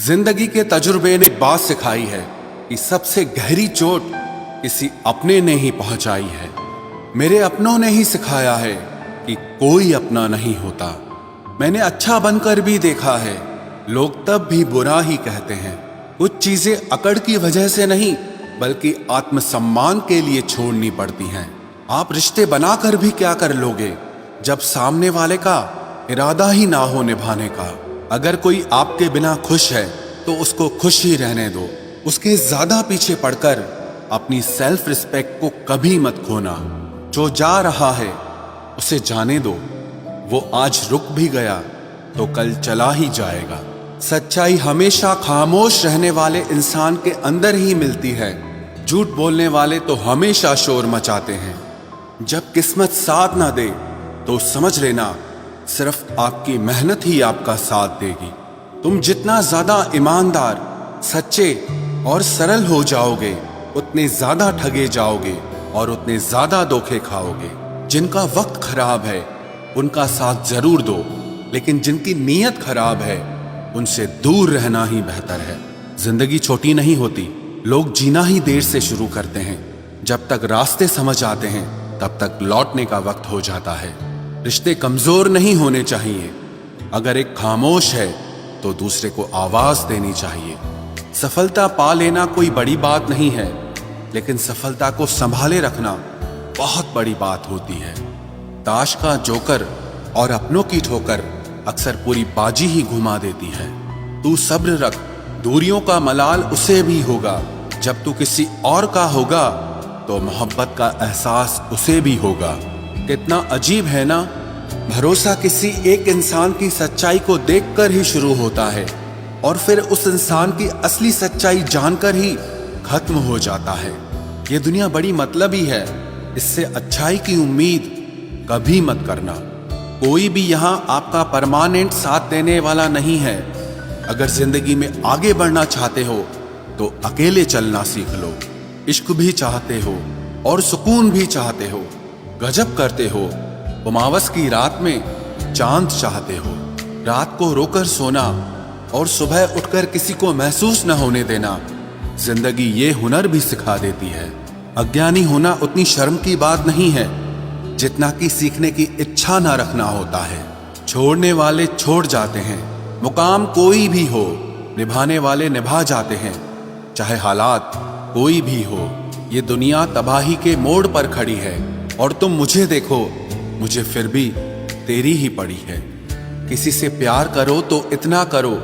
जिंदगी के तजुर्बे ने बात सिखाई है कि सबसे गहरी चोट किसी अपने ने ही पहुंचाई है। मेरे अपनों ने ही सिखाया है कि कोई अपना नहीं होता। मैंने अच्छा बनकर भी देखा है, लोग तब भी बुरा ही कहते हैं। कुछ चीजें अकड़ की वजह से नहीं बल्कि आत्मसम्मान के लिए छोड़नी पड़ती हैं। आप रिश्ते बनाकर भी क्या कर लोगे जब सामने वाले का इरादा ही ना हो निभाने का। अगर कोई आपके बिना खुश है तो उसको खुश ही रहने दो। उसके ज्यादा पीछे पड़कर अपनी सेल्फ रिस्पेक्ट को कभी मत खोना। जो जा रहा है उसे जाने दो, वो आज रुक भी गया तो कल चला ही जाएगा। सच्चाई हमेशा खामोश रहने वाले इंसान के अंदर ही मिलती है। झूठ बोलने वाले तो हमेशा शोर मचाते हैं। जब किस्मत साथ ना दे तो समझ लेना सिर्फ आपकी मेहनत ही आपका साथ देगी। तुम जितना ज्यादा ईमानदार, सच्चे और सरल हो जाओगे उतने ज्यादा ठगे जाओगे और उतने ज्यादा धोखे खाओगे। जिनका वक्त खराब है उनका साथ जरूर दो, लेकिन जिनकी नीयत खराब है उनसे दूर रहना ही बेहतर है। जिंदगी छोटी नहीं होती, लोग जीना ही देर से शुरू करते हैं। जब तक रास्ते समझ आते हैं तब तक लौटने का वक्त हो जाता है। रिश्ते कमजोर नहीं होने चाहिए। अगर एक खामोश है तो दूसरे को आवाज देनी चाहिए। सफलता पा लेना कोई बड़ी बात नहीं है, लेकिन सफलता को संभाले रखना बहुत बड़ी बात होती है। ताश का जोकर और अपनों की ठोकर अक्सर पूरी बाजी ही घुमा देती है। तू सब्र रख, दूरियों का मलाल उसे भी होगा। जब तू किसी और का होगा तो मोहब्बत का एहसास उसे भी होगा। कितना अजीब है ना, भरोसा किसी एक इंसान की सच्चाई को देखकर ही शुरू होता है और फिर उस इंसान की असली सच्चाई जानकर ही खत्म हो जाता है। ये दुनिया बड़ी मतलबी है, इससे अच्छाई की उम्मीद कभी मत करना। कोई भी यहाँ आपका परमानेंट साथ देने वाला नहीं है। अगर जिंदगी में आगे बढ़ना चाहते हो तो अकेले चलना सीख लो। इश्क भी चाहते हो और सुकून भी चाहते हो, गजब करते हो। उमावस की रात में चांद चाहते हो। रात को रोकर सोना और सुबह उठकर किसी को महसूस न होने देना, जिंदगी ये हुनर भी सिखा देती है। अज्ञानी होना उतनी शर्म की बात नहीं है जितना कि सीखने की इच्छा न रखना होता है। छोड़ने वाले छोड़ जाते हैं, मुकाम कोई भी हो, निभाने वाले निभा जाते हैं। चाहे हालात कोई भी हो, ये दुनिया तबाही के मोड़ पर खड़ी है और तुम मुझे देखो, मुझे फिर भी तेरी ही पड़ी है। किसी से प्यार करो तो इतना करो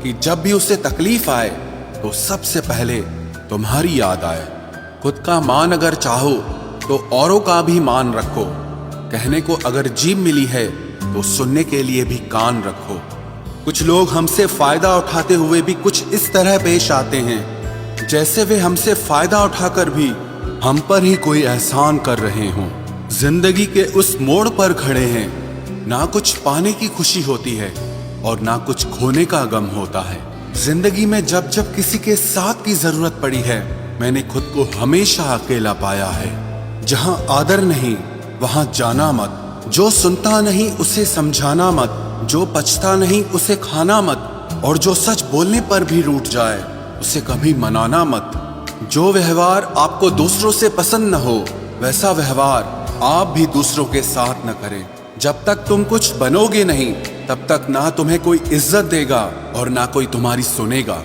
कि जब भी उसे तकलीफ आए तो सबसे पहले तुम्हारी याद आए। खुद का मान अगर चाहो तो औरों का भी मान रखो। कहने को अगर जीभ मिली है तो सुनने के लिए भी कान रखो। कुछ लोग हमसे फायदा उठाते हुए भी कुछ इस तरह पेश आते हैं जैसे वे हमसे फायदा उठाकर भी हम पर ही कोई एहसान कर रहे हों। जिंदगी के उस मोड़ पर खड़े हैं, ना कुछ पाने की खुशी होती है और ना कुछ खोने का गम होता है। जिंदगी में जब जब किसी के साथ की जरूरत पड़ी है, मैंने खुद को हमेशा अकेला पाया है। जहां आदर नहीं वहां जाना मत, जो सुनता नहीं उसे समझाना मत, जो पछता नहीं उसे खाना मत, और जो सच बोलने पर भी रूठ जाए उसे कभी मनाना मत। जो व्यवहार आपको दूसरों से पसंद न हो वैसा व्यवहार आप भी दूसरों के साथ न करें। जब तक तुम कुछ बनोगे नहीं तब तक ना तुम्हें कोई इज्जत देगा और ना कोई तुम्हारी सुनेगा।